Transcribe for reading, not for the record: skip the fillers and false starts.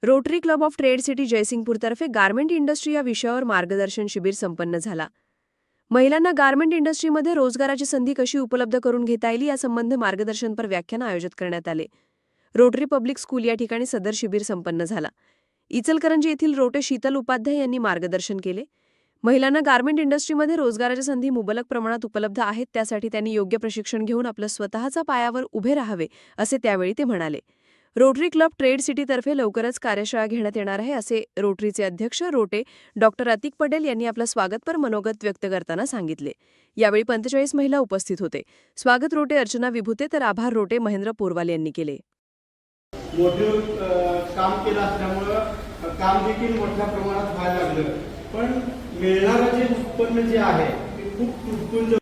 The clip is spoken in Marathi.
Rotary club of trade city जयसिंगपूरतर्फे गारमेंट इंडस्ट्री या विषयावर मार्गदर्शन शिबिर संपन्न झाला। महिलांना गारमेंट इंडस्ट्रीमध्ये रोजगाराची संधी कशी उपलब्ध करून घेता येईल यासंबंधी मार्गदर्शनपर व्याख्यान आयोजित करण्यात आले। रोटरी पब्लिक स्कूल या ठिकाणी सदर शिबिर संपन्न झाला। इचलकरंजी येथील रोटे शीतल उपाध्याय यांनी मार्गदर्शन केले। महिलांना गारमेंट इंडस्ट्रीमध्ये रोजगाराच्या संधी मुबलक प्रमाणात उपलब्ध आहेत, त्यासाठी त्यांनी योग्य प्रशिक्षण घेऊन आपलं स्वतःच्या पायावर उभे राहावे, असे त्यावेळी ते म्हणाले। रोटरी क्लब ट्रेड सिटीतर्फे लवकरच कार्यशाळा घेण्यात येणार आहे, असे रोटरीचे अध्यक्ष रोटे डॉक्टर अतिक पटेल यांनी आपलं स्वागतपर मनोगत व्यक्त करताना सांगितले। यावेळी 45 महिला उपस्थित होते। स्वागत रोटे अर्चना विभूते तर आभार रोटे महेंद्र पोरवाल यांनी केले। मोठे काम केलं असल्यामुळे काम देखील मोठ्या प्रमाणात व्हायला लागलं, पण मिळणारं जे उत्पन्न जे आहे ते खूप तुटपुंज